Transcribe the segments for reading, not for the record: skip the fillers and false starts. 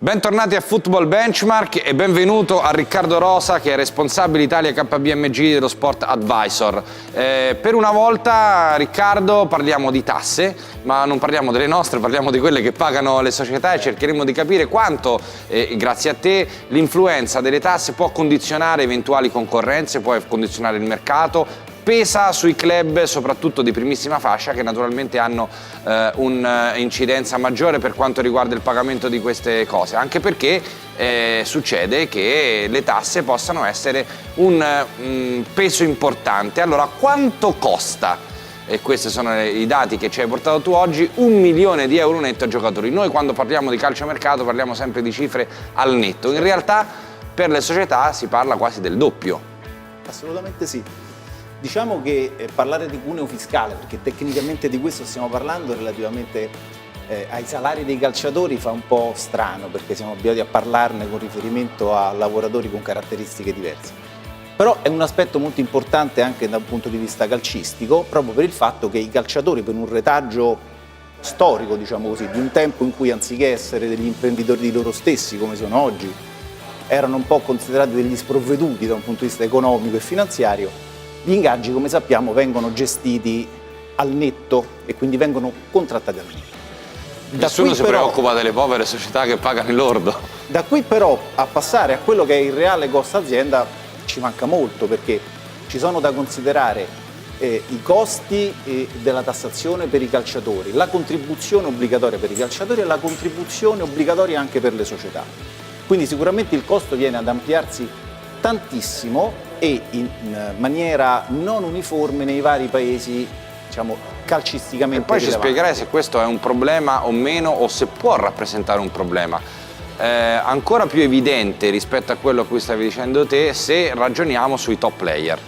Bentornati a Football Benchmark e benvenuto a Riccardo Rosa, che è responsabile Italia KPMG dello Sport Advisor. Per una volta, Riccardo, parliamo di tasse, ma non parliamo delle nostre, parliamo di quelle che pagano le società e cercheremo di capire quanto, grazie a te, l'influenza delle tasse può condizionare eventuali concorrenze, può condizionare il mercato, pesa sui club soprattutto di primissima fascia, che naturalmente hanno un'incidenza maggiore per quanto riguarda il pagamento di queste cose, anche perché succede che le tasse possano essere un peso importante. Allora, quanto costa? E questi sono i dati che ci hai portato tu oggi: 1 milione di euro netto a giocatori. Noi quando parliamo di calciomercato parliamo sempre di cifre al netto, in realtà per le società si parla quasi del doppio. Assolutamente sì. Diciamo che parlare di cuneo fiscale, perché tecnicamente di questo stiamo parlando relativamente ai salari dei calciatori, fa un po' strano, perché siamo abituati a parlarne con riferimento a lavoratori con caratteristiche diverse. Però è un aspetto molto importante anche da un punto di vista calcistico, proprio per il fatto che i calciatori, per un retaggio storico, diciamo così, di un tempo in cui anziché essere degli imprenditori di loro stessi, come sono oggi, erano un po' considerati degli sprovveduti da un punto di vista economico e finanziario, gli ingaggi, come sappiamo, vengono gestiti al netto e quindi vengono contrattati al netto. Nessuno si preoccupa delle povere società che pagano il lordo. Da qui però a passare a quello che è il reale costo azienda ci manca molto, perché ci sono da considerare i costi della tassazione per i calciatori, la contribuzione obbligatoria per i calciatori e la contribuzione obbligatoria anche per le società. Quindi sicuramente il costo viene ad ampliarsi tantissimo e in maniera non uniforme nei vari paesi, diciamo, calcisticamente. E poi rilevanti. ci spiegherai se questo è un problema o meno, o se può rappresentare un problema. Ancora più evidente rispetto a quello a cui stavi dicendo te, se ragioniamo sui top player.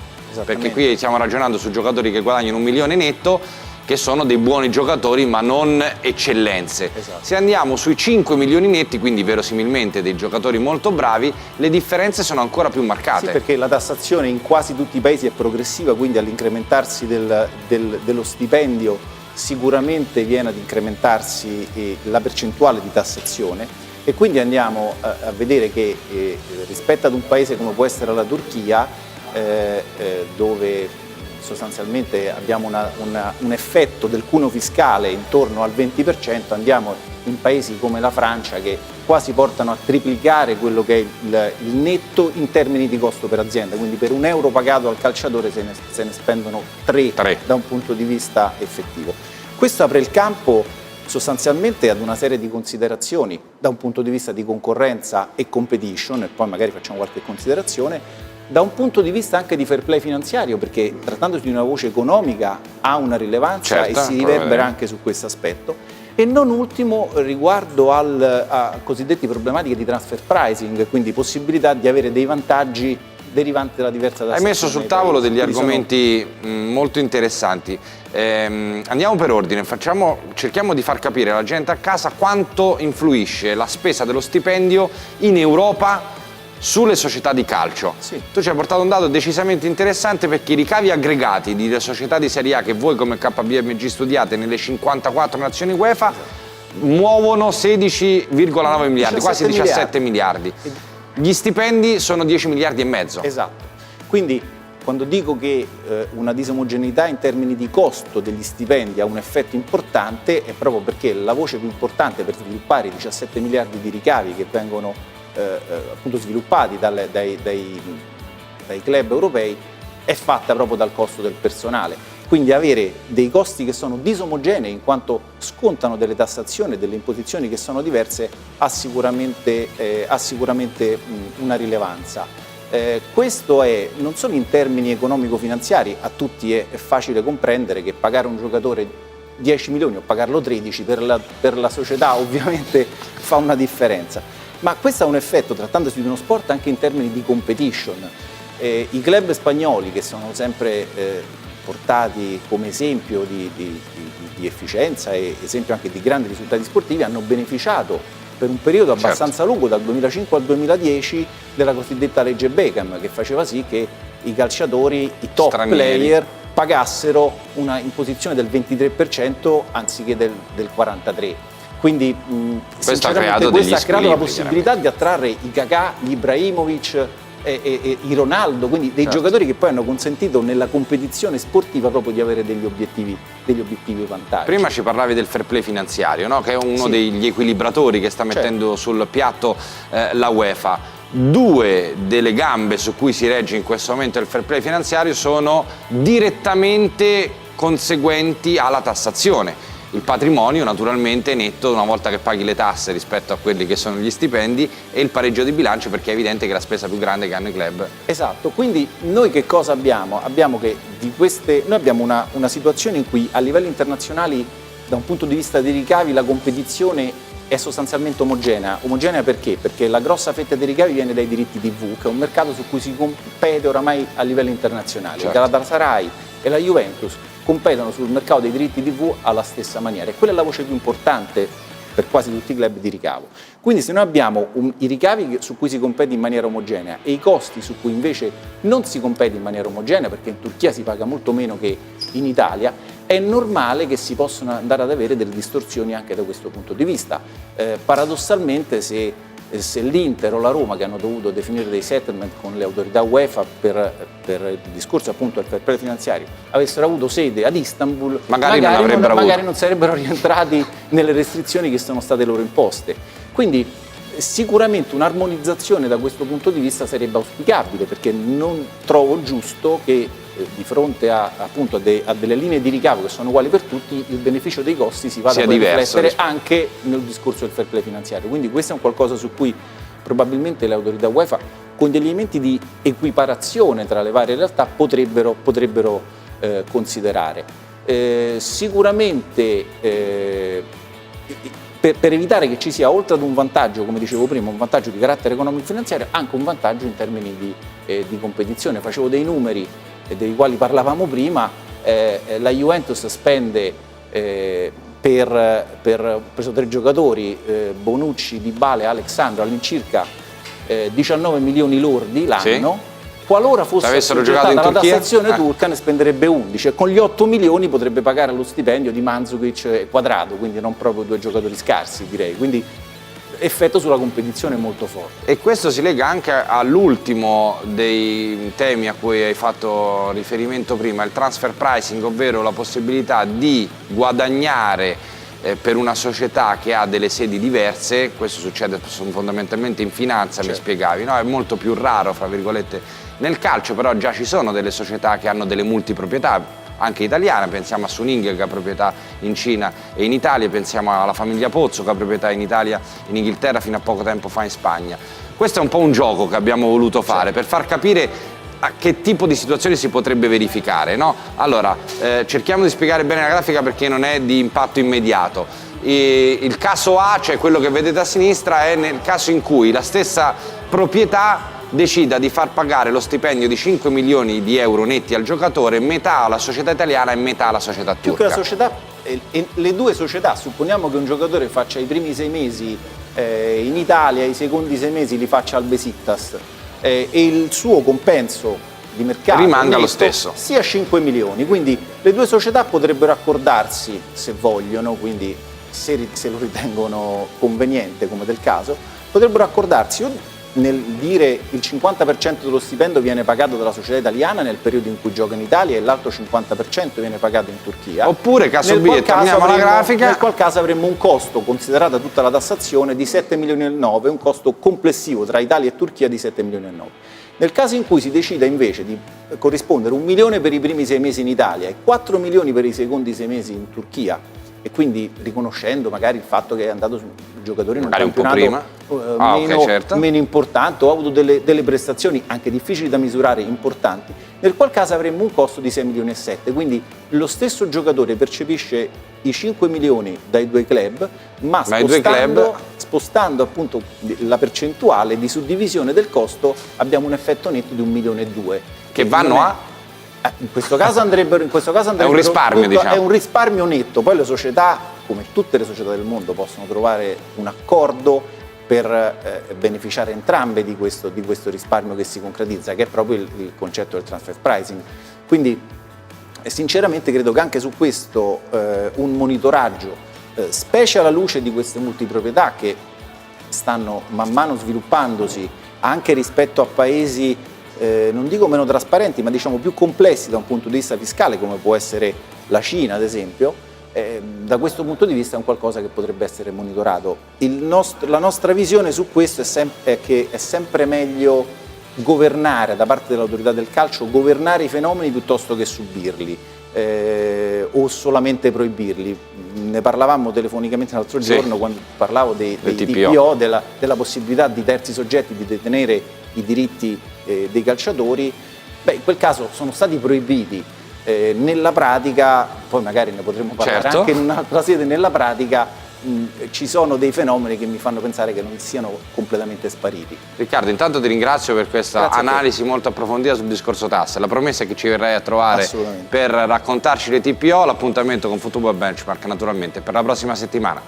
Perché qui stiamo ragionando su giocatori che guadagnano 1 milione netto, che sono dei buoni giocatori ma non eccellenze. Esatto. Se andiamo sui 5 milioni netti, quindi verosimilmente dei giocatori molto bravi, le differenze sono ancora più marcate. Sì, perché la tassazione in quasi tutti i paesi è progressiva, quindi all'incrementarsi dello stipendio sicuramente viene ad incrementarsi la percentuale di tassazione, e quindi andiamo a vedere che rispetto ad un paese come può essere la Turchia, dove sostanzialmente abbiamo un effetto del cuneo fiscale intorno al 20%, andiamo in paesi come la Francia che quasi portano a triplicare quello che è il netto in termini di costo per azienda, quindi per 1 euro pagato al calciatore se ne spendono 3 da un punto di vista effettivo. Questo apre il campo sostanzialmente ad una serie di considerazioni da un punto di vista di concorrenza e competition, e poi magari facciamo qualche considerazione da un punto di vista anche di fair play finanziario, perché trattandosi di una voce economica ha una rilevanza, certo, e si riverbera anche su questo aspetto. E non ultimo riguardo a cosiddetti problematiche di transfer pricing, quindi possibilità di avere dei vantaggi derivanti dalla diversa tassazione. Hai messo sul tavolo degli argomenti molto interessanti. Andiamo per ordine, cerchiamo di far capire alla gente a casa quanto influisce la spesa dello stipendio in Europa sulle società di calcio. Sì. Tu ci hai portato un dato decisamente interessante, perché i ricavi aggregati delle società di Serie A che voi come KPMG studiate nelle 54 nazioni UEFA muovono 16,9 miliardi, quasi 17 miliardi. Gli stipendi sono 10 miliardi e mezzo. Esatto. Quindi quando dico che una disomogeneità in termini di costo degli stipendi ha un effetto importante, è proprio perché la voce più importante per sviluppare i 17 miliardi di ricavi che vengono appunto sviluppati dai club europei è fatta proprio dal costo del personale. Quindi avere dei costi che sono disomogenei in quanto scontano delle tassazioni e delle imposizioni che sono diverse ha sicuramente una rilevanza. Questo è non solo in termini economico-finanziari, a tutti è facile comprendere che pagare un giocatore 10 milioni o pagarlo 13 per la società ovviamente fa una differenza. Ma questo ha un effetto, trattandosi di uno sport, anche in termini di competition. I club spagnoli, che sono sempre portati come esempio di efficienza e esempio anche di grandi risultati sportivi, hanno beneficiato per un periodo abbastanza lungo, dal 2005 al 2010, della cosiddetta legge Beckham, che faceva sì che i calciatori, i top player, pagassero una imposizione del 23% anziché del 43%. Quindi Questo ha sinceramente creato degli questo ha creato la squilibri, possibilità di attrarre i Kakà, gli Ibrahimovic e i Ronaldo, quindi dei giocatori che poi hanno consentito nella competizione sportiva proprio di avere degli obiettivi vantaggi. Prima ci parlavi del fair play finanziario, no? Che è uno degli equilibratori che sta mettendo sul piatto la UEFA. Due delle gambe su cui si regge in questo momento il fair play finanziario sono direttamente conseguenti alla tassazione. Il patrimonio naturalmente netto una volta che paghi le tasse rispetto a quelli che sono gli stipendi, e il pareggio di bilancio, perché è evidente che è la spesa più grande che hanno i club. Esatto, quindi noi che cosa abbiamo? Abbiamo che noi abbiamo una situazione in cui a livello internazionale, da un punto di vista dei ricavi, la competizione è sostanzialmente omogenea. Omogenea perché? Perché la grossa fetta dei ricavi viene dai diritti TV, che è un mercato su cui si compete oramai a livello internazionale. Certo. La Galatasaray e la Juventus competono sul mercato dei diritti TV alla stessa maniera, e quella è la voce più importante per quasi tutti i club di ricavo. Quindi se noi abbiamo i ricavi su cui si compete in maniera omogenea e i costi su cui invece non si compete in maniera omogenea, perché in Turchia si paga molto meno che in Italia, è normale che si possano andare ad avere delle distorsioni anche da questo punto di vista. Paradossalmente, se l'Inter o la Roma, che hanno dovuto definire dei settlement con le autorità UEFA per il discorso appunto del fair play finanziario, avessero avuto sede ad Istanbul, magari non sarebbero rientrati nelle restrizioni che sono state loro imposte. Quindi sicuramente un'armonizzazione da questo punto di vista sarebbe auspicabile, perché non trovo giusto che di fronte appunto a delle linee di ricavo che sono uguali per tutti, il beneficio dei costi si vada a riflettere anche nel discorso del fair play finanziario. Quindi questo è un qualcosa su cui probabilmente le autorità UEFA, con degli elementi di equiparazione tra le varie realtà, potrebbero considerare. Sicuramente per evitare che ci sia, oltre ad un vantaggio, come dicevo prima, un vantaggio di carattere economico-finanziario, anche un vantaggio in termini di competizione. Facevo dei numeri dei quali parlavamo prima. La Juventus spende per preso 3 giocatori, Bonucci, Dybala e Alexandro, all'incirca 19 milioni lordi l'anno. Sì. Qualora fosse assoggettata la tassazione turca, ne spenderebbe 11, e con gli 8 milioni potrebbe pagare lo stipendio di Mandzukic e Quadrado, quindi non proprio 2 giocatori scarsi, direi. Quindi effetto sulla competizione molto forte. E questo si lega anche all'ultimo dei temi a cui hai fatto riferimento prima, il transfer pricing, ovvero la possibilità di guadagnare per una società che ha delle sedi diverse. Questo succede fondamentalmente in finanza, certo. Mi spiegavi, no? È molto più raro, fra virgolette, nel calcio, però già ci sono delle società che hanno delle multiproprietà, anche italiane. Pensiamo a Suning, che ha proprietà in Cina e in Italia, pensiamo alla famiglia Pozzo, che ha proprietà in Italia, in Inghilterra, fino a poco tempo fa in Spagna. Questo è un po' un gioco che abbiamo voluto fare, per far capire a che tipo di situazioni si potrebbe verificare, no? Allora, cerchiamo di spiegare bene la grafica perché non è di impatto immediato. Il caso A, cioè quello che vedete a sinistra, è nel caso in cui la stessa proprietà decida di far pagare lo stipendio di 5 milioni di euro netti al giocatore, metà alla società italiana e metà alla società turca. Più che la società, le due società, supponiamo che un giocatore faccia i primi 6 mesi in Italia, i secondi 6 mesi li faccia al Besiktas, e il suo compenso di mercato rimanga lo stesso, sia 5 milioni. Quindi le due società potrebbero accordarsi, se vogliono, quindi se lo ritengono conveniente, come del caso, potrebbero accordarsi nel dire il 50% dello stipendio viene pagato dalla società italiana nel periodo in cui gioca in Italia e l'altro 50% viene pagato in Turchia. Oppure, caso B, torniamo alla grafica, nel qual caso avremmo un costo, considerata tutta la tassazione, di 7 milioni e 9, un costo complessivo tra Italia e Turchia di 7 milioni e 9. Nel caso in cui si decida invece di corrispondere 1 milione per i primi 6 mesi in Italia e 4 milioni per i secondi 6 mesi in Turchia, e quindi riconoscendo magari il fatto che è andato su giocatori in un campionato meno importante, o ha avuto delle prestazioni anche difficili da misurare, importanti, nel qual caso avremmo un costo di 6 milioni e 7. Quindi lo stesso giocatore percepisce i 5 milioni dai due club, ma spostando appunto la percentuale di suddivisione del costo abbiamo un effetto netto di 1 milione e 2. Che vanno a? In questo caso andrebbero è un risparmio, diciamo. È un risparmio netto. Poi le società, come tutte le società del mondo, possono trovare un accordo per beneficiare entrambe di questo risparmio che si concretizza, che è proprio il concetto del transfer pricing. Quindi sinceramente credo che anche su questo un monitoraggio specie alla luce di queste multiproprietà che stanno man mano sviluppandosi anche rispetto a paesi, non dico meno trasparenti, ma diciamo più complessi da un punto di vista fiscale, come può essere la Cina ad esempio. Da questo punto di vista è un qualcosa che potrebbe essere monitorato. La nostra visione su questo è che è sempre meglio governare da parte dell'autorità del calcio, governare i fenomeni piuttosto che subirli o solamente proibirli. Ne parlavamo telefonicamente l'altro giorno quando parlavo dei TPO, della possibilità di terzi soggetti di detenere i diritti dei calciatori. In quel caso sono stati proibiti. Nella pratica, poi magari ne potremo parlare anche in un'altra sede, nella pratica ci sono dei fenomeni che mi fanno pensare che non siano completamente spariti. Riccardo, intanto ti ringrazio per questa analisi molto approfondita sul discorso tasse. La promessa è che ci verrai a trovare per raccontarci le TPO, l'appuntamento con Football Benchmark naturalmente per la prossima settimana.